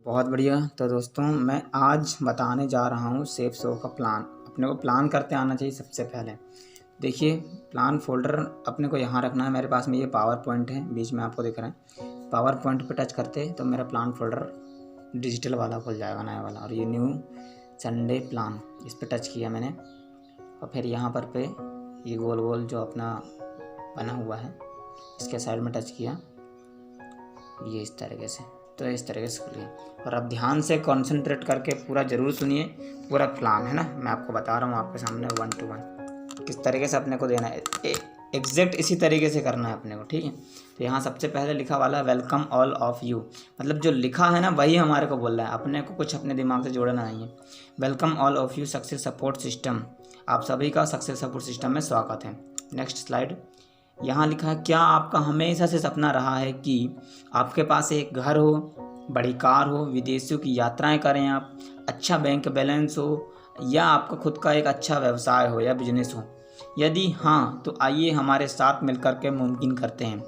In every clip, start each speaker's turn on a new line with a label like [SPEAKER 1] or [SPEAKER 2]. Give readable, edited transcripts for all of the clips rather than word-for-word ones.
[SPEAKER 1] बहुत बढ़िया। तो दोस्तों मैं आज बताने जा रहा हूँ सेफ शो का प्लान। अपने को प्लान करते आना चाहिए सबसे पहले। देखिए, प्लान फोल्डर अपने को यहाँ रखना है। मेरे पास में ये पावर पॉइंट है, बीच में आपको दिख रहा है। पावर पॉइंट पे टच करते तो मेरा प्लान फोल्डर डिजिटल वाला खुल जाएगा, नया वाला। और ये न्यू संडे प्लान, इस पर टच किया मैंने। और फिर यहाँ पर पे ये गोल गोल जो अपना बना हुआ है, इसके साइड में टच किया, ये इस तरीके से। तो इस तरीके से खुलिए। और अब ध्यान से कंसंट्रेट करके पूरा ज़रूर सुनिए। पूरा प्लान है ना, मैं आपको बता रहा हूँ आपके सामने 1 to 1 किस तरीके से अपने को देना है। एग्जैक्ट इसी तरीके से करना है अपने को, ठीक है। तो यहाँ सबसे पहले लिखा वाला वेलकम ऑल ऑफ यू, मतलब जो लिखा है ना वही हमारे को बोल रहा है, अपने को कुछ अपने दिमाग से जोड़ना नहीं है। Welcome all of you success support system, आप सभी का सक्सेस सपोर्ट सिस्टम में स्वागत है। Next slide. यहाँ लिखा है, क्या आपका हमेशा से सपना रहा है कि आपके पास एक घर हो, बड़ी कार हो, विदेशों की यात्राएं करें आप, अच्छा बैंक बैलेंस हो, या आपका खुद का एक अच्छा व्यवसाय हो या बिजनेस हो? यदि हाँ तो आइए हमारे साथ मिलकर के मुमकिन करते हैं,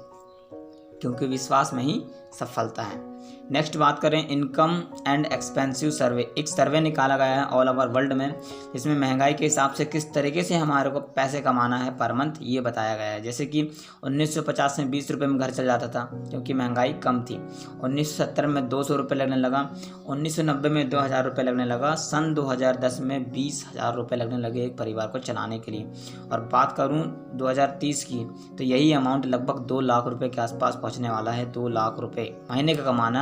[SPEAKER 1] क्योंकि विश्वास में ही सफलता है। नेक्स्ट बात करें इनकम एंड एक्सपेंसिव सर्वे। एक सर्वे निकाला गया है ऑल ओवर वर्ल्ड में, जिसमें महंगाई के हिसाब से किस तरीके से हमारे को पैसे कमाना है पर मंथ, ये बताया गया है। जैसे कि 1950 में 20 रुपये में घर चल जाता था, क्योंकि महंगाई कम थी। 1970 में 200 रुपये लगने लगा, 1990 में 2000 रुपये लगने लगा, सन 2010 में 20,000 रुपये लगने लगे एक परिवार को चलाने के लिए। और बात करूँ 2030 की, तो यही अमाउंट लगभग 2 लाख रुपये के आसपास पहुँचने वाला है। 2 लाख रुपये महीने का कमाना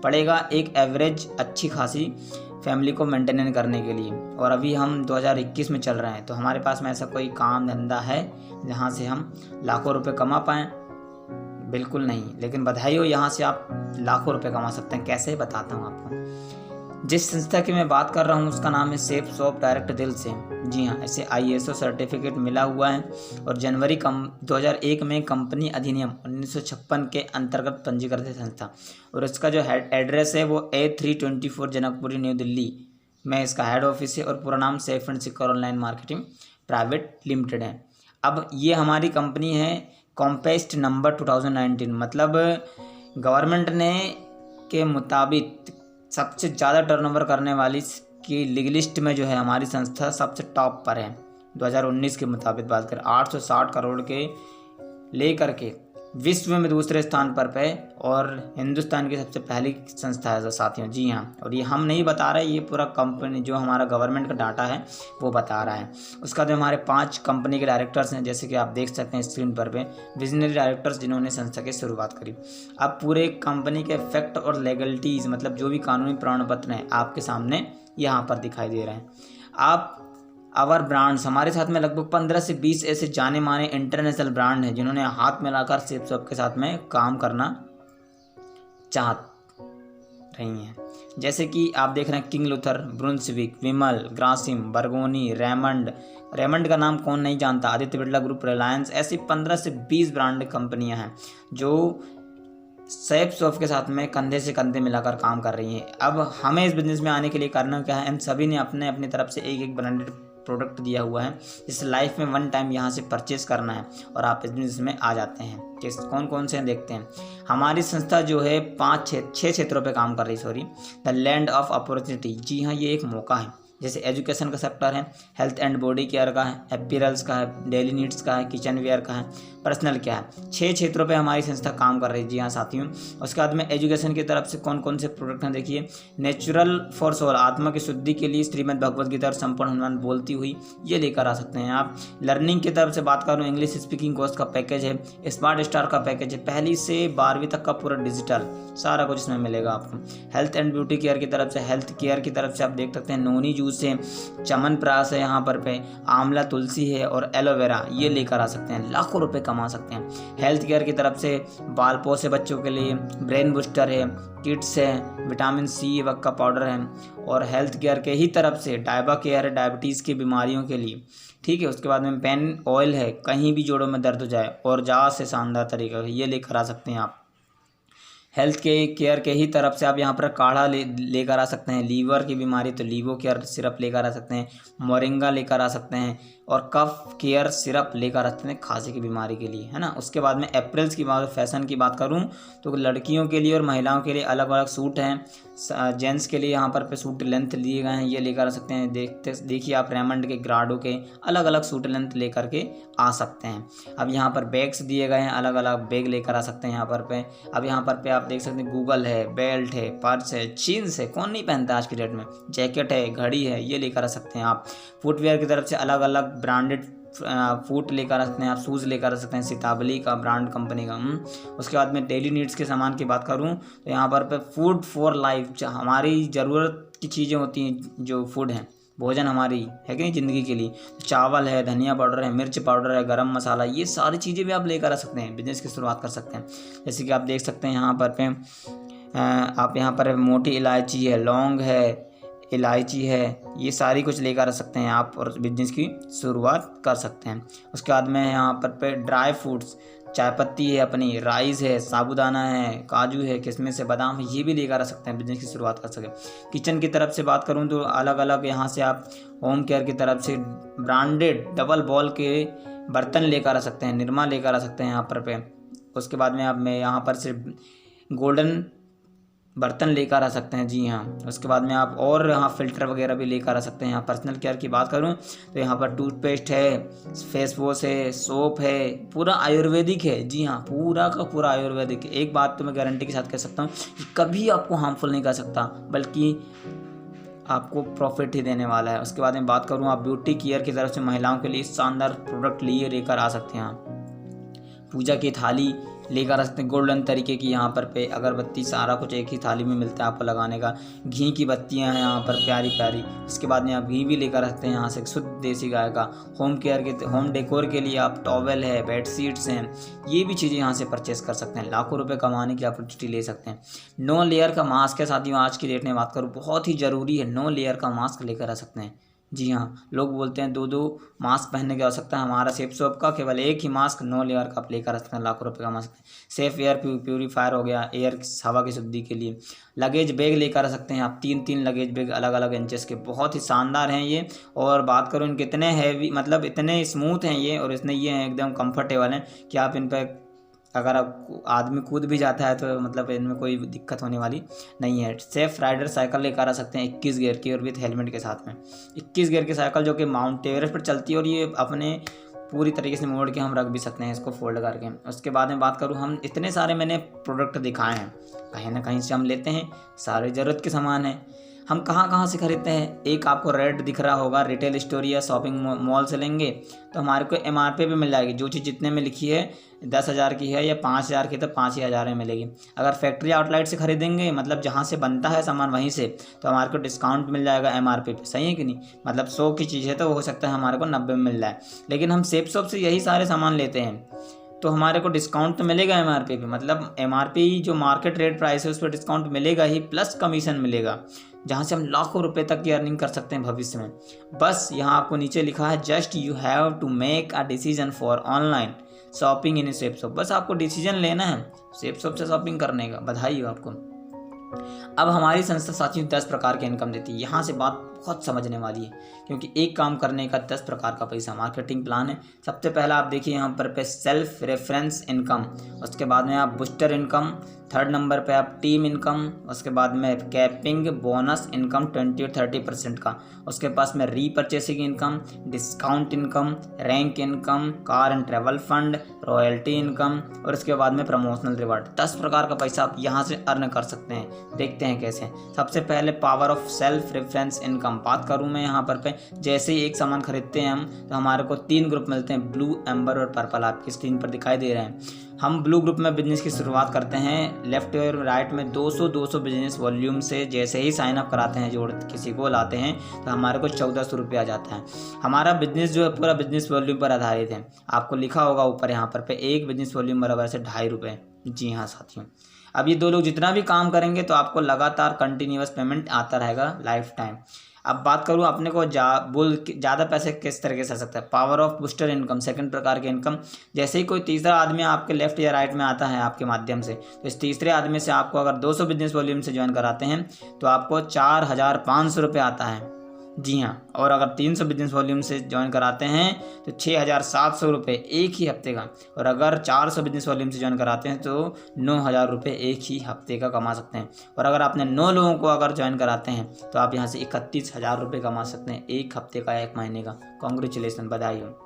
[SPEAKER 1] पड़ेगा एक एवरेज अच्छी खासी फैमिली को मेंटेन करने के लिए। और अभी हम 2021 में चल रहे हैं, तो हमारे पास में ऐसा कोई काम धंधा है जहाँ से हम लाखों रुपए कमा पाएँ? बिल्कुल नहीं। लेकिन बधाई हो, यहाँ से आप लाखों रुपए कमा सकते हैं। कैसे, बताता हूँ आपको। जिस संस्था की मैं बात कर रहा हूँ उसका नाम है सेफ शॉप डायरेक्ट दिल से। जी हाँ, इसे ISO सर्टिफिकेट मिला हुआ है और जनवरी 2001 में कंपनी अधिनियम 1956 के अंतर्गत पंजीकृत है संस्था। और इसका जो एड्रेस है वो A324 जनकपुरी न्यू दिल्ली में इसका हेड ऑफिस है। और पूरा नाम safe and secure online marketing private limited है। अब ये हमारी कंपनी है कॉम्पेस्ट नंबर 2019, मतलब गवर्नमेंट ने के मुताबिक सबसे ज़्यादा टर्नओवर करने वाली की लिस्ट में जो है हमारी संस्था सबसे टॉप पर है। 2019 के मुताबिक बात करें 860 करोड़ के लेकर के विश्व में दूसरे स्थान पर पे, और हिंदुस्तान की सबसे पहली संस्था है साथियों। जी हाँ, और ये हम नहीं बता रहे, ये पूरा कंपनी जो हमारा गवर्नमेंट का डाटा है वो बता रहा है। उसका जो हमारे 5 कंपनी के डायरेक्टर्स हैं, जैसे कि आप देख सकते हैं स्क्रीन पर पे, विजनरी डायरेक्टर्स जिन्होंने संस्था की शुरुआत करी। अब पूरे कंपनी के फैक्ट और लीगलिटीज़, मतलब जो भी कानूनी प्रमाण पत्र हैं आपके सामने यहाँ पर दिखाई दे रहे हैं। आप आवर ब्रांड्स, हमारे साथ में लगभग 15 से 20 ऐसे जाने माने इंटरनेशनल ब्रांड हैं जिन्होंने हाथ मिलाकर सेफ शॉप के साथ में काम करना चाहत रही हैं। जैसे कि आप देख रहे हैं किंग लूथर, ब्रुंसविक, विमल, ग्रासिम, बर्गोनी, रेमंड का नाम कौन नहीं जानता, आदित्य बिरला ग्रुप, रिलायंस, ऐसी 15 से 20 ब्रांड कंपनियां हैं जो सेफ शॉप के साथ में कंधे से कंधे मिलाकर काम कर रही हैं। अब हमें इस बिज़नेस में आने के लिए करना क्या है, इन सभी ने अपने अपनी तरफ से एक ब्रांडेड प्रोडक्ट दिया हुआ है, इस लाइफ में 1 टाइम यहाँ से परचेस करना है और आप इस बिजनेस में आ जाते हैं। किस कौन कौन से देखते हैं। हमारी संस्था जो है 6 क्षेत्रों पे काम कर रही है। द लैंड ऑफ अपॉर्चुनिटी, जी हाँ, ये एक मौका है। जैसे एजुकेशन का सेक्टर है, हेल्थ एंड बॉडी केयर का है, अपीयरेंस का है, डेली नीड्स का है, किचन वेयर का है, पर्सनल क्या है। 6 क्षेत्रों पे हमारी संस्था काम कर रही है। जी हाँ साथियों। उसके बाद में एजुकेशन की तरफ से कौन कौन से प्रोडक्ट हैं देखिए। नेचुरल फॉर सोल, आत्मा की शुद्धि के लिए श्रीमद् भगवद गीता और संपूर्ण हनुमान बोलती हुई, ये लेकर आ सकते हैं आप। लर्निंग की तरफ से बात करूँ, इंग्लिश स्पीकिंग कोर्स का पैकेज है, स्मार्ट स्टार का पैकेज है, 1ली से 12वीं तक का पूरा डिजिटल सारा कुछ इसमें मिलेगा आपको। हेल्थ एंड ब्यूटी केयर की तरफ से, हेल्थ केयर की तरफ से आप देख सकते हैं नोनी जूस है, च्यवनप्राश है, यहाँ पर पे आंवला तुलसी है और एलोवेरा, ये लेकर आ सकते हैं। लाखों रुपए कमा सकते हैं। हेल्थ केयर की तरफ से बाल पोष है बच्चों के लिए, ब्रेन बूस्टर है, किट्स है, विटामिन C वक का पाउडर है। और हेल्थ केयर के ही तरफ से डायबा केयर है, डायबिटीज़ की बीमारियों के लिए, ठीक है। उसके बाद में पेन ऑयल है, कहीं भी जोड़ों में दर्द हो जाए और जा से शानदार तरीका, ये लेकर आ सकते हैं आप। हेल्थ के केयर के ही तरफ से आप यहाँ पर काढ़ा लेकर आ सकते हैं। लीवर की बीमारी तो लीवो केयर सिरप लेकर आ सकते हैं, मोरिंगा लेकर आ सकते हैं, और कफ केयर सिरप लेकर आ सकते हैं खांसी की बीमारी के लिए, है ना। उसके बाद में अप्रैल्स की बात, फैशन की बात करूँ तो लड़कियों के लिए और महिलाओं के लिए अलग अलग सूट हैं, जेंट्स के लिए यहाँ पर सूट लेंथ लिए गए हैं, ये लेकर आ सकते हैं। देखिए आप रेमंड के, ग्राडो के अलग अलग सूट लेंथ लेकर के आ सकते हैं। अब यहाँ पर बैग्स दिए गए हैं, अलग अलग बैग लेकर आ सकते हैं यहाँ पर पे। अब यहाँ पर पे आप देख सकते हैं गूगल है, बेल्ट है, पर्स है, जीन्स है, कौन नहीं पहनता आज की डेट में, जैकेट है, घड़ी है, ये लेकर आ सकते हैं आप। फुटवेयर की तरफ से अलग अलग ब्रांडेड फूट लेकर आ सकते हैं आप, शूज़ लेकर आ सकते हैं सीताबली का ब्रांड कंपनी का। उसके बाद में डेली नीड्स के सामान की बात करूं तो यहाँ पर फूड फॉर लाइफ, हमारी ज़रूरत की चीज़ें होती हैं, जो फूड हैं, भोजन हमारी है कि नहीं ज़िंदगी के लिए, चावल है, धनिया पाउडर है, मिर्च पाउडर है, गरम मसाला, ये सारी चीज़ें भी आप लेकर आ सकते हैं, बिजनेस की शुरुआत कर सकते हैं। जैसे कि आप देख सकते हैं यहाँ पर आप यहाँ पर मोटी इलायची है, लौंग है, इलायची है, ये सारी कुछ लेकर आ सकते हैं आप और बिजनेस की शुरुआत कर सकते हैं। उसके बाद में यहाँ पर ड्राई फ्रूट्स, चाय पत्ती है अपनी, राइस है, साबूदाना है, काजू है, किशमिश है, बादाम है, ये भी लेकर आ सकते हैं, बिजनेस की शुरुआत कर सकें। किचन की तरफ से बात करूँ तो अलग अलग यहाँ से आप होम केयर की तरफ से ब्रांडेड डबल बॉल के बर्तन लेकर आ सकते हैं, निरमा लेकर आ सकते हैं यहाँ पर। उसके बाद में आप यहाँ पर से गोल्डन बर्तन लेकर आ सकते हैं, जी हाँ। उसके बाद में आप और यहाँ फ़िल्टर वगैरह भी लेकर आ सकते हैं। यहाँ पर्सनल केयर की बात करूँ तो यहाँ पर टूथपेस्ट है, फेस वॉश है, सोप है, पूरा आयुर्वेदिक है, जी हाँ, पूरा का पूरा आयुर्वेदिक है। एक बात तो मैं गारंटी के साथ कह सकता हूँ कि कभी आपको हार्मफुल नहीं कर सकता, बल्कि आपको प्रॉफिट ही देने वाला है। उसके बाद में बात करूँ आप ब्यूटी केयर की तरफ से महिलाओं के लिए शानदार प्रोडक्ट लिए लेकर आ सकते हैं। पूजा की थाली लेकर आ सकते हैं, गोल्डन तरीके की, यहाँ पर पे अगरबत्ती, सारा कुछ एक ही थाली में मिलता है आपको लगाने का। घी की बत्तियाँ हैं यहाँ पर प्यारी प्यारी। उसके बाद में आप घी भी लेकर आ सकते हैं यहाँ से, शुद्ध देसी गाय का। होम केयर के, होम डेकोर के लिए आप टॉवेल है, बेड शीट्स हैं, ये भी चीज़ें यहाँ से परचेस कर सकते हैं। लाखों रुपए कमाने की अपॉर्चुनिटी ले सकते हैं। नो लेयर का मास्क है साथियों, आज की डेट में बात करूँ बहुत ही ज़रूरी है, नो लेयर का मास्क लेकर आ सकते हैं। जी हाँ, लोग बोलते हैं दो मास्क पहनने की आवश्यकता है, हमारा सेफ शॉप का केवल एक ही मास्क, नो लेयर का आप लेकर आ सकते हैं, लाखों रुपए का मास्क। सेफ एयर प्यूरीफायर हो गया, एयर हवा की शुद्धि के लिए। लगेज बैग लेकर आ सकते हैं आप, 3 लगेज बैग अलग अलग इंचेस के, बहुत ही शानदार हैं ये। और बात करूँ इनके इतने हैवी, मतलब इतने स्मूथ हैं ये, और इसने ये हैं एकदम कम्फर्टेबल हैं कि आप इन पर अगर आप आदमी कूद भी जाता है तो मतलब इनमें कोई दिक्कत होने वाली नहीं है। सेफ राइडर साइकिल लेकर आ सकते हैं 21 गियर की और विथ हेलमेट के साथ में। 21 गियर की साइकिल जो कि माउंट एवरेस्ट पर चलती है, और ये अपने पूरी तरीके से मोड़ के हम रख भी सकते हैं इसको फोल्ड करके। उसके बाद में बात करूँ, हम इतने सारे मैंने प्रोडक्ट दिखाए हैं, कहीं ना कहीं से हम लेते हैं, सारे ज़रूरत के सामान हैं। हम कहाँ कहाँ से खरीदते हैं, एक आपको रेड दिख रहा होगा, रिटेल स्टोर या शॉपिंग मॉल से लेंगे तो हमारे को MRP पे मिल जाएगी। जो चीज़ जितने में लिखी है 10,000 की है या 5,000 की, तो 5,000 में मिलेगी। अगर फैक्ट्री आउटलेट से खरीदेंगे, मतलब जहाँ से बनता है सामान वहीं से, तो हमारे को डिस्काउंट मिल जाएगा MRP पे, सही है कि नहीं। मतलब 100 की चीज़ है तो हो सकता है हमारे को 90 में मिल जाए, लेकिन हम सेफ शॉप से यही सारे सामान लेते हैं तो हमारे को डिस्काउंट तो मिलेगा MRP पे। मतलब MRP जो मार्केट रेट प्राइस है उस पर डिस्काउंट मिलेगा ही, प्लस कमीशन मिलेगा, जहाँ से हम लाखों रुपए तक की अर्निंग कर सकते हैं भविष्य में। बस यहाँ आपको नीचे लिखा है, just you have to make a decision for online shopping in safe shop. बस आपको डिसीजन लेना है सेफ शॉप से शॉपिंग करने का, बधाई हो आपको। अब हमारी संस्था साथियों 10 प्रकार की इनकम देती है। यहाँ से बात बहुत समझने वाली है, क्योंकि एक काम करने का 10 प्रकार का पैसा मार्केटिंग प्लान है। सबसे पहला आप देखिए यहाँ पर सेल्फ रेफरेंस इनकम, उसके बाद में आप बूस्टर इनकम, 3rd नंबर पे आप टीम इनकम, उसके बाद में कैपिंग बोनस इनकम 20 और 30% का, उसके पास में repurchasing income, discount income, rank income, car and travel fund, royalty income, और उसके बाद में प्रमोशनल रिवार्ड। 10 प्रकार का पैसा आप यहाँ से अर्न कर सकते हैं। देखते हैं कैसे। सबसे पहले power of self reference income बात करूँ मैं यहाँ पर जैसे ही एक सामान खरीदते हैं हम तो हमारे को 3 ग्रुप मिलते हैं, ब्लू, एम्बर और पर्पल, आपकी स्क्रीन पर दिखाई दे रहे हैं। हम ब्लू ग्रुप में बिजनेस की शुरुआत करते हैं, लेफ्ट और राइट में 200 बिजनेस वॉल्यूम से जैसे ही साइन अप कराते हैं, जोड़ किसी को लाते हैं तो हमारे को 1400 रुपये आ जाता है। हमारा बिजनेस जो है पूरा बिजनेस वॉल्यूम पर आधारित है। आपको लिखा होगा ऊपर यहाँ पर एक बिजनेस वॉल्यूम बराबर से 2.5 रुपये। जी हाँ साथियों, अब ये 2 लोग जितना भी काम करेंगे तो आपको लगातार कंटिन्यूअस पेमेंट आता रहेगा लाइफ टाइम। अब बात करूँ अपने को ज़्यादा पैसे किस तरीके से आ सकता है, power of booster income, 2nd प्रकार की इनकम। जैसे ही कोई तीसरा आदमी आपके लेफ्ट या राइट में आता है आपके माध्यम से, तो इस तीसरे आदमी से आपको अगर 200 बिजनेस वॉल्यूम से ज्वाइन कराते हैं तो आपको 4,500 रुपये आता है। जी हाँ, और अगर 300 बिजनेस वॉल्यूम से ज्वाइन कराते हैं तो 6,700 रुपये एक ही हफ्ते का, और अगर 400 बिजनेस वॉल्यूम से ज्वाइन कराते हैं तो 9,000 रुपये एक ही हफ्ते का कमा सकते हैं। और अगर आपने 9 लोगों को अगर ज्वाइन कराते हैं तो आप यहाँ से 31,000 रुपये कमा सकते हैं, एक हफ्ते का, एक महीने का। कॉन्ग्रेचुलेसन, बधाई हो।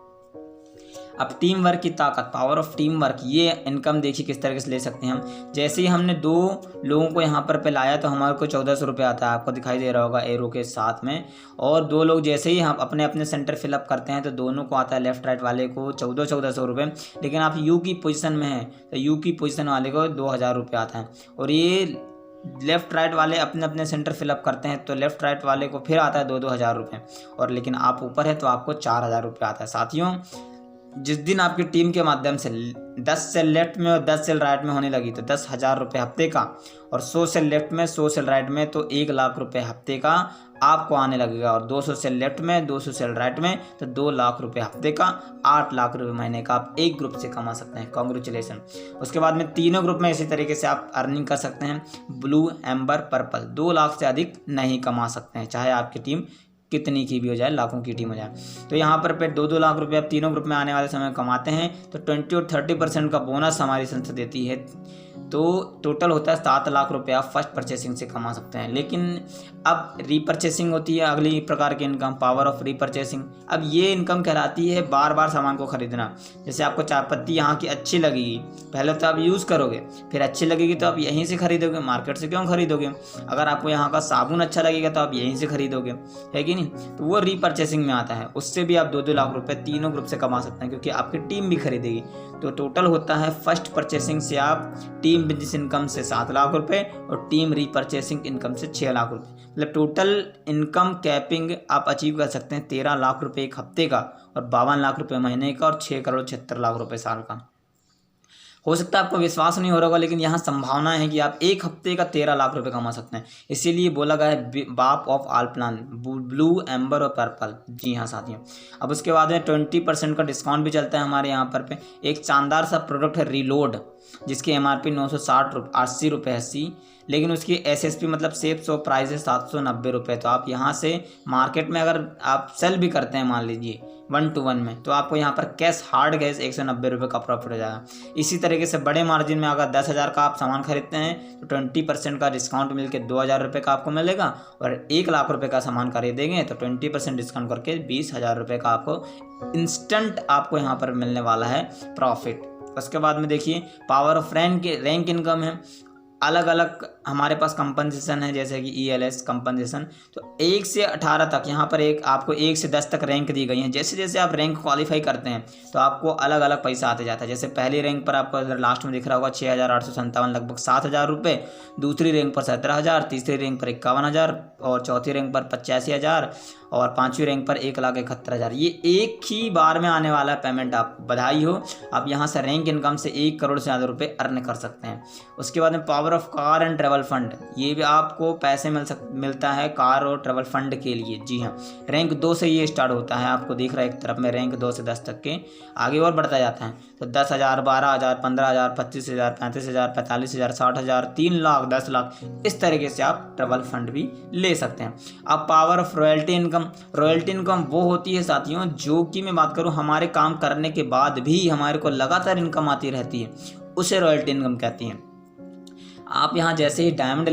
[SPEAKER 1] अब टीम वर्क की ताकत, पावर ऑफ टीम वर्क, ये इनकम देखिए किस तरीके से ले सकते हैं हम। जैसे ही हमने 2 लोगों को यहाँ पर लाया तो हमारे को 1,400 रुपये आता है, आपको दिखाई दे रहा होगा एरो के साथ में। और 2 लोग जैसे ही हम अपने अपने सेंटर फिलअप करते हैं तो दोनों को आता है, लेफ्ट राइट वाले को 1400 रुपये। लेकिन आप यू की पोजीशन में हैं तो यू की पोजीशन वाले को 2,000 रुपये आता है। और ये लेफ़्ट राइट वाले अपने अपने सेंटर फिलअप करते हैं तो लेफ़्ट राइट वाले को फिर आता है 2,000 रुपये। और लेकिन आप ऊपर है तो आपको 4,000 रुपये आता है। साथियों, जिस दिन आपकी टीम के माध्यम से 10 सेल लेफ्ट में और 10 सेल राइट में होने लगी तो 10,000 रुपये हफ्ते का, और 100 सेल लेफ्ट में 100 सेल राइट में तो 1,00,000 रुपये हफ्ते का आपको आने लगेगा। और 200 सेल लेफ्ट में 200 सेल राइट में तो 2,00,000 रुपये हफ्ते का, 8,00,000 रुपये महीने का आप एक ग्रुप से कमा सकते हैं। कॉन्ग्रेचुलेसन। उसके बाद में तीनों ग्रुप में इसी तरीके से आप अर्निंग कर सकते हैं। ब्लू, एम्बर, पर्पल 2,00,000 से अधिक नहीं कमा सकते हैं, चाहे आपकी टीम कितनी की भी हो जाए, लाखों की टीम हो जाए। तो यहाँ पर 2-2 लाख रुपये आप तीनों ग्रुप में आने वाले समय कमाते हैं तो 20 और 30% का बोनस हमारी संस्था देती है। तो टोटल होता है 7,00,000 रुपये आप फर्स्ट परचेसिंग से कमा सकते हैं। लेकिन अब रीपरचेसिंग होती है अगली प्रकार की इनकम, पावर ऑफ रीपरचेसिंग। अब ये इनकम कहलाती है बार बार सामान को खरीदना। जैसे आपको चाय पत्ती यहाँ की अच्छी लगेगी, पहले तो आप यूज़ करोगे, फिर अच्छी लगेगी तो आप यहीं से खरीदोगे, मार्केट से क्यों खरीदोगे। अगर आपको यहाँ का साबुन अच्छा लगेगा तो आप यहीं से खरीदोगे, है कि नहीं। तो वो रीपरचेसिंग में आता है, उससे भी आप 2-2 लाख रुपये तीनों ग्रुप से कमा सकते हैं, क्योंकि आपकी टीम भी खरीदेगी। तो टोटल होता है फर्स्ट परचेसिंग से आप टीम बिजनेस इनकम से 7,00,000 रुपये और टीम रीपरचेसिंग इनकम से 6,00,000 रुपये, मतलब टोटल इनकम कैपिंग आप अचीव कर सकते हैं 13,00,000 रुपये एक हफ्ते का और 52,00,000 रुपये महीने का और 6,76,00,000 रुपये साल का। हो सकता है आपको विश्वास नहीं हो रहा होगा, लेकिन यहाँ संभावना है कि आप एक हफ्ते का 13,00,000 रुपये कमा सकते हैं। इसीलिए बोला गया है बाप of all plan, blue, amber और पर्पल। जी हाँ साथियों। अब उसके बाद में 20% का डिस्काउंट भी चलता है हमारे यहाँ पर एक शानदार सा प्रोडक्ट है रीलोड, जिसकी MRP 980 रुपये है, लेकिन उसकी SSP मतलब सेफ सो प्राइस है 790 रुपये। तो आप यहाँ से मार्केट में अगर आप सेल भी करते हैं मान लीजिए 1 to 1 में, तो आपको यहाँ पर कैश हार्ड कैश 190 रुपये का प्रॉफिट हो जाएगा। इसी तरीके से बड़े मार्जिन में अगर 10,000 का आप सामान खरीदते हैं तो 20% का डिस्काउंट मिलकर 2,000 रुपये का आपको मिलेगा, और 1,00,000 रुपये का सामान खरीदेंगे तो 20% डिस्काउंट करके 20,000 रुपये का आपको इंस्टेंट आपको यहाँ पर मिलने वाला है प्रॉफिट। उसके बाद में देखिए पावर ऑफ रैंक इनकम है। अलग अलग हमारे पास कंपनसेशन है, जैसे कि ELS कंपनसेशन। तो 1 से 18 तक यहाँ पर आपको 1 से 10 तक रैंक दी गई है। जैसे जैसे आप रैंक क्वालिफाई करते हैं तो आपको अलग अलग पैसा आते जाता है। जैसे पहली रैंक पर आपको लास्ट में दिख रहा होगा 6,857 लगभग 7,000 रुपये, दूसरी रैंक पर 17,000, तीसरी रैंक पर 51,000 और चौथी रैंक पर 85,000 और 5वीं रैंक पर 1,71,000। ये एक ही बार में आने वाला पेमेंट। आपको बधाई हो, आप यहाँ से रैंक इनकम से 1 करोड़ से ज़्यादा रुपये अर्न कर सकते हैं। उसके बाद में power of car and travel fund, ये भी आपको पैसे मिलता है कार और ट्रैवल फंड के लिए। जी हाँ, रैंक 2 से ये स्टार्ट होता है, आपको दिख रहा है एक तरफ में रैंक 2 से 10 तक के आगे और बढ़ता जाता है। तो 10,000, 12,000, 15,000, 25,000, 35,000, 45,000, 60,000, 3,00,000, 10,00,000, इस तरीके से आप ट्रैवल फंड भी ले सकते हैं। अब power of royalty income, royalty income वो होती है साथियों जो कि मैं बात करूं हमारे काम करने के बाद भी हमारे को लगातार इनकम आती रहती है, उसे रॉयल्टी इनकम कहती हैं। आप यहाँ जैसे ही डायमंड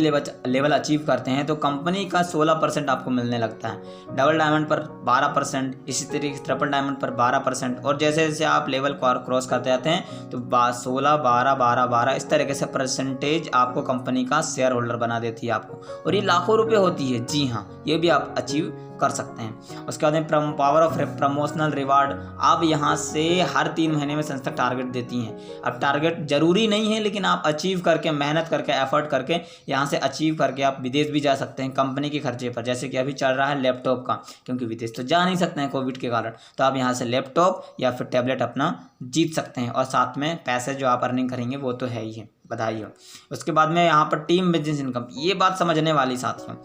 [SPEAKER 1] लेवल अचीव करते हैं तो कंपनी का 16% आपको मिलने लगता है, डबल डायमंड पर 12%, इसी तरीके से ट्रिपल डायमंड पर 12%, और जैसे जैसे आप लेवल क्रॉस करते जाते हैं तो 16, 12, 12, 12 इस तरीके से परसेंटेज आपको कंपनी का शेयर होल्डर बना देती है आपको, और ये लाखों रुपये होती है। जी हाँ, ये भी आप अचीव कर सकते हैं। उसके बाद पावर ऑफ प्रमोशनल रिवार्ड, आप यहाँ से हर 3 महीने में संस्था टारगेट देती हैं। अब टारगेट जरूरी नहीं है, लेकिन आप अचीव करके, मेहनत करके, एफर्ट करके यहाँ से अचीव करके आप विदेश भी जा सकते हैं कंपनी के खर्चे पर। जैसे कि अभी चल रहा है लैपटॉप का, क्योंकि विदेश तो जा नहीं सकते हैं कोविड के कारण, तो आप यहाँ से लैपटॉप या फिर टैबलेट अपना जीत सकते हैं, और साथ में पैसे जो आप अर्निंग करेंगे वो तो है ही है, बधाई हो। उसके बाद में यहाँ पर टीम बिजनेस इनकम, ये बात समझने वाली साथियों।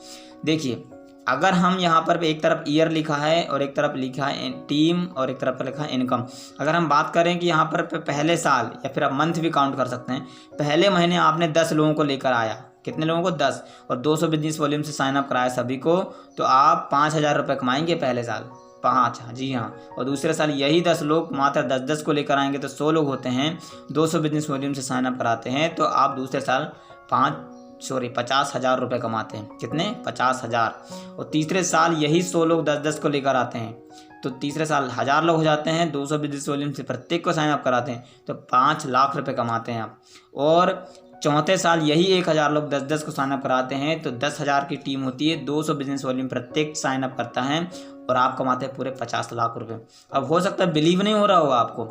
[SPEAKER 1] देखिए, अगर हम यहाँ पर एक तरफ ईयर लिखा है और एक तरफ लिखा है टीम और एक तरफ लिखा है इनकम, अगर हम बात करें कि यहाँ पर पहले साल या फिर आप मंथ भी काउंट कर सकते हैं, पहले महीने आपने 10 लोगों को लेकर आया, कितने लोगों को? 10। और 200 बिजनेस वॉल्यूम से साइन अप कराया सभी को, तो आप 5,000 रुपये कमाएंगे पहले साल। 5, जी हाँ। और दूसरे साल यही 10 लोग मात्र 10-10 को लेकर आएंगे, तो 100 लोग होते हैं, 200 बिजनेस वॉल्यूम से साइन अप कराते हैं, तो आप दूसरे साल 50,000 रुपये कमाते हैं। कितने? 50,000। और तीसरे साल यही 100 लोग 10-10 को लेकर आते हैं, तो तीसरे साल 1,000 लोग हो जाते हैं, 200 बिजनेस वॉल्यूम से प्रत्येक को साइन अप कराते हैं, तो 5 लाख रुपए कमाते हैं आप। और चौथे साल यही 1,000 लोग 10-10 को साइन अप कराते हैं, तो 10,000 की टीम होती है, 200 बिजनेस वॉल्यूम प्रत्येक साइन अप करता है, और आप कमाते हैं पूरे 50 लाख रुपए। अब हो सकता है बिलीव नहीं हो रहा होगा आपको,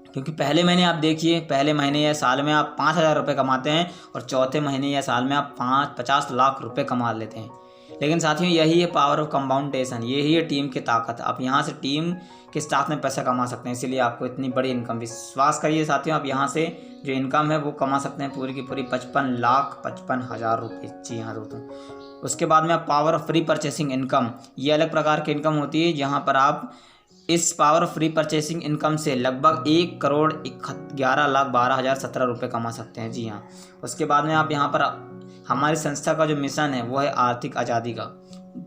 [SPEAKER 1] क्योंकि पहले महीने आप देखिए, पहले महीने या साल में आप 5,000 रुपये कमाते हैं, और चौथे महीने या साल में आप 50 लाख रुपए कमा लेते हैं। लेकिन साथियों, यही है पावर ऑफ कंपाउंडेशन, यही है टीम की ताकत। आप यहाँ से टीम के साथ में पैसा कमा सकते हैं, इसीलिए आपको इतनी बड़ी इनकम, विश्वास करिए साथियों, आप यहाँ से जो इनकम है वो कमा सकते हैं पूरी की पूरी 55,55,000 रुपये। जी हाँ दोस्तों। उसके बाद में आप power of free purchasing income, ये अलग प्रकार की इनकम होती है, जहाँ पर आप इस power of free purchasing income से लगभग 1,11,12,017 रुपये कमा सकते हैं। जी हाँ। उसके बाद में आप यहाँ पर हमारी संस्था का जो मिशन है वो है आर्थिक आज़ादी का,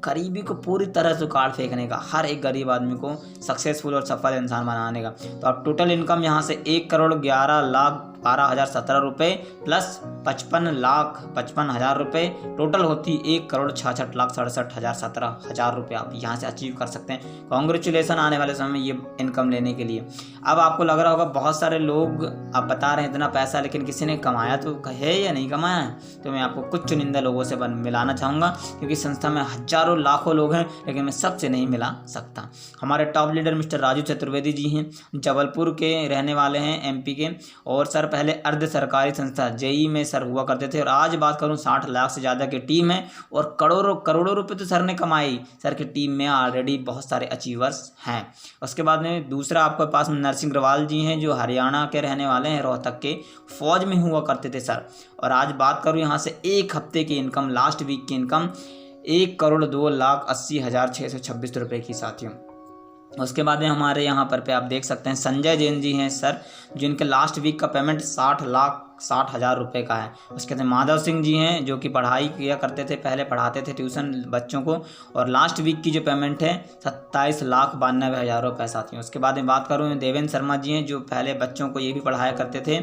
[SPEAKER 1] गरीबी को पूरी तरह से उखाड़ फेंकने का, हर एक गरीब आदमी को सक्सेसफुल और सफल इंसान बनाने का। तो आप टोटल इनकम यहाँ से 1,11,12,017 रुपये प्लस 55,55,000 रुपये, टोटल होती 1,66,67,017 रुपये आप यहाँ से अचीव कर सकते हैं। कॉन्ग्रेचुलेसन आने वाले समय में ये इनकम लेने के लिए। अब आपको लग रहा होगा बहुत सारे लोग आप बता रहे हैं इतना पैसा, लेकिन किसी ने कमाया तो है या नहीं कमाया है? तो मैं आपको कुछ चुनिंदा लोगों से मिलाना चाहूँगा, क्योंकि संस्था में हजारों लाखों लोग हैं, लेकिन मैं सबसे नहीं मिला सकता। हमारे top leader mister Raju Chaturvedi ji हैं, जबलपुर के रहने वाले हैं, MP के, और सर पहले अर्ध सरकारी संस्था JEE में सर हुआ करते थे, और आज बात करूं 60 लाख से ज़्यादा की टीम है, और करोड़ों रुपए तो सर ने कमाई। सर की टीम में ऑलरेडी बहुत सारे अचीवर्स हैं। उसके बाद में दूसरा आपके पास नरसिंह ग्रवाल जी हैं, जो हरियाणा के रहने वाले हैं, रोहतक के, फौज में हुआ करते थे सर। और आज बात करूँ यहाँ से एक हफ्ते की इनकम, लास्ट वीक की इनकम 1,02,80,626 रुपये की साथियों। उसके बाद में हमारे यहाँ पर आप देख सकते हैं संजय जैन जी हैं सर, जिनके लास्ट वीक का पेमेंट 60,60,000 रुपये का है। उसके बाद माधव सिंह जी हैं, जो कि पढ़ाई किया करते थे, पहले पढ़ाते थे ट्यूशन बच्चों को, और लास्ट वीक की जो पेमेंट है 27,92,000 रुपये साथियों। उसके बाद में बात करूँ देवेंद्र शर्मा जी हैं, जो पहले बच्चों को ये भी पढ़ाया करते थे,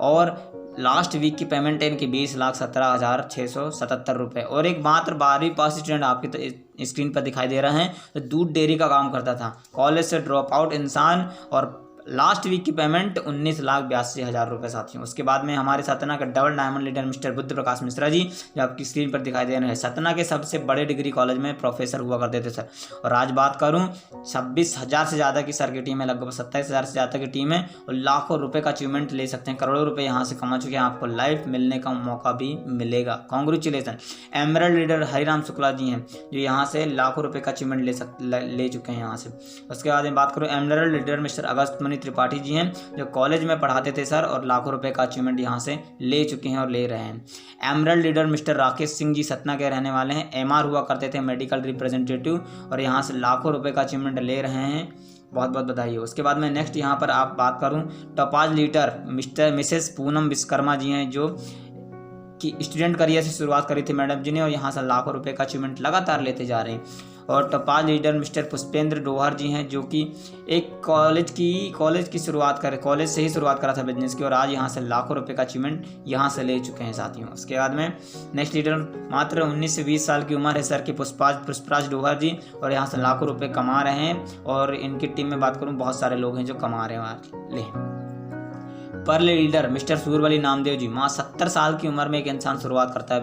[SPEAKER 1] और लास्ट वीक की पेमेंट है इनकी 20,17,677 रुपये। और एक मात्र 12वीं पास स्टूडेंट आपकी तो स्क्रीन पर दिखाई दे रहा है, तो दूध डेयरी का काम करता था, कॉलेज से ड्रॉप आउट इंसान, और लास्ट वीक की पेमेंट 19,82,000 रुपये साथियों। उसके बाद में हमारे सतना के double diamond leader mister Buddh Prakash Mishra ji, जो आपकी स्क्रीन पर दिखाई दे रहे हैं, सतना के सबसे बड़े डिग्री कॉलेज में प्रोफेसर हुआ करते थे सर। और आज बात करूं 26,000 से ज़्यादा की सर की टीम है, लगभग 27,000 से ज़्यादा की टीम है, और लाखों रुपये का अचीवमेंट ले सकते हैं, करोड़ों रुपये यहाँ से कमा चुके हैं, आपको लाइफ मिलने का मौका भी मिलेगा। Congratulation. Emerald leader Hariram Shukla ji हैं, जो यहाँ से लाखों रुपये का अचीवमेंट ले चुके हैं यहाँ से। उसके बाद में बात करूँ एमरल्ड लीडर मिस्टर अगस्त त्रिपाठी जी हैं, जो कॉलेज में पढ़ाते थे सर, और लाखों रुपए का अचीवमेंट यहाँ से ले चुके हैं और ले रहे हैं। Emerald leader mister Rakesh Singh ji Satna के रहने वाले हैं, MR हुआ करते थे, मेडिकल रिप्रेजेंटेटिव, और यहाँ से लाखों रुपए का अचीवमेंट ले रहे हैं, बहुत बहुत बधाई हो। उसके बाद में नेक्स्ट यहाँ पर आप बात करूँ टॉपाज लीडर मिसेस पूनम विश्वकर्मा जी हैं, जो कि स्टूडेंट करियर से शुरुआत करी थी मैडम जी ने, और यहाँ से लाखों रुपए का अचीवमेंट लगातार लेते जा रहे हैं। और टॉपाज लीडर मिस्टर पुष्पेंद्र डोहर जी हैं, जो कि एक कॉलेज की शुरुआत करे, कॉलेज से ही शुरुआत करा था बिजनेस की, और आज यहाँ से लाखों रुपए का अचीवमेंट यहाँ से ले चुके हैं साथियों। उसके बाद में नेक्स्ट लीडर मात्र 19 से 20 साल की उम्र है सर की पुष्पराज डोहर जी, और यहाँ से लाखों रुपये कमा रहे हैं, और इनकी टीम में बात करूँ बहुत सारे लोग हैं जो कमा रहे हैं। Perl leader mister सूरवली Namdev ji, माँ 70 साल की उम्र में एक इंसान शुरुआत करता है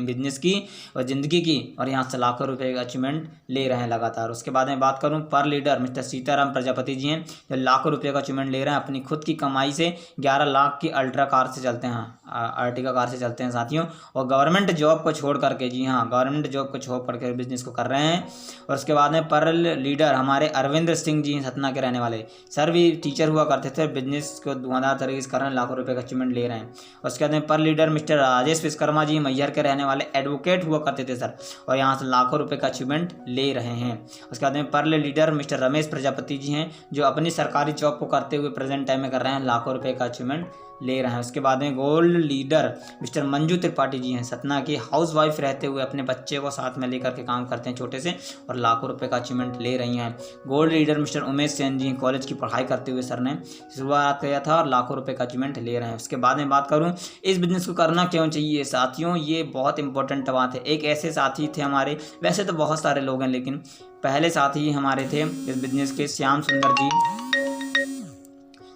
[SPEAKER 1] बिजनेस की और ज़िंदगी की, और यहाँ से लाखों रुपए का अचीवमेंट ले रहे हैं लगातार। उसके बाद में बात करूँ pearl leader mister Sitaram Prajapati ji हैं, जो लाखों रुपए का अचीवमेंट ले रहे हैं, अपनी खुद की कमाई से 11 लाख की अल्ट्रा कार से चलते हैं, अर्टिगा कार से चलते हैं साथियों, और गवर्नमेंट जॉब को छोड़ करके, जी हाँ, गवर्नमेंट जॉब को छोड़ करके बिजनेस को कर रहे हैं। और उसके बाद में पर्ल लीडर हमारे अरविंद सिंह जी सतना के रहने वाले, सर भी टीचर हुआ करते थे, बिजनेस को धुआंधार तरीके से कर रहे हैं, लाखों रुपए का अचीवमेंट ले रहे हैं। उसके बाद में pearl leader mister Rajesh Vishwakarma ji Maihar के रहने वाले, एडवोकेट हुआ करते थे सर, और यहाँ से लाखों रुपए का अचीवमेंट ले रहे हैं। उसके बाद में pearl leader mister Ramesh Prajapati ji हैं, जो अपनी सरकारी जॉब को करते हुए प्रेजेंट टाइम में कर रहे हैं, लाखों रुपए का अचीवमेंट ले रहे हैं। उसके बाद में gold leader mister Manju Tripathi ji हैं, सतना की हाउस वाइफ रहते हुए अपने बच्चे को साथ में लेकर के काम करते हैं छोटे से, और लाखों रुपए का अचीवमेंट ले रही हैं। Gold leader mister Umesh Sen ji, college की पढ़ाई करते हुए सर ने शुरुआत किया था और लाखों रुपए का अचीवमेंट ले रहे हैं। उसके बाद में बात करूँ इस बिजनेस को करना क्यों चाहिए साथियों, ये बहुत इंपॉर्टेंट बात है। एक ऐसे साथी थे हमारे, वैसे तो बहुत सारे लोग हैं लेकिन पहले साथी हमारे थे इस बिजनेस के श्याम सुंदर जी,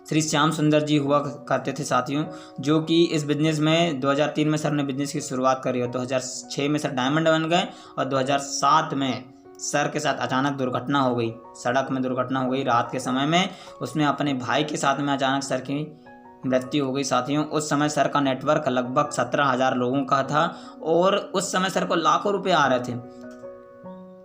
[SPEAKER 1] श्री श्याम सुंदर जी हुआ करते थे साथियों, जो कि इस बिज़नेस में 2003 में सर ने बिज़नेस की शुरुआत करी और 2006 में सर डायमंड बन गए और 2007 में सर के साथ अचानक दुर्घटना हो गई, सड़क में दुर्घटना हो गई रात के समय में। उसमें अपने भाई के साथ में अचानक सर की मृत्यु हो गई साथियों। उस समय सर का नेटवर्क लगभग 17,000 लोगों का था और उस समय सर को लाखों रुपए आ रहे थे।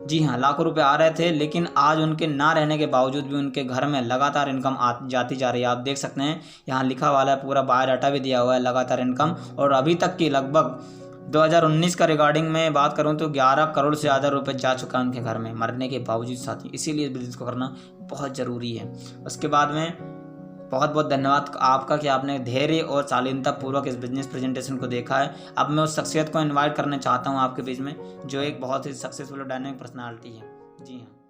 [SPEAKER 1] जी हाँ, लाखों रुपए आ रहे थे, लेकिन आज उनके ना रहने के बावजूद भी उनके घर में लगातार इनकम जाती जा रही है। आप देख सकते हैं यहाँ लिखा वाला है, पूरा बायोडाटा भी दिया हुआ है, लगातार इनकम। और अभी तक की लगभग 2019 का रिगार्डिंग में बात करूँ तो 11 करोड़ से ज़्यादा रुपए जा चुका है उनके घर में मरने के बावजूद साथी। इसीलिए बिजनेस को करना बहुत ज़रूरी है। उसके बाद में बहुत बहुत धन्यवाद आपका कि आपने धैर्य और शालीनता पूर्वक इस बिजनेस प्रेजेंटेशन को देखा है। अब मैं उस शख्सियत को इनवाइट करना चाहता हूं आपके बीच में, जो एक बहुत ही सक्सेसफुल और डायनामिक पर्सनालिटी है। जी हाँ।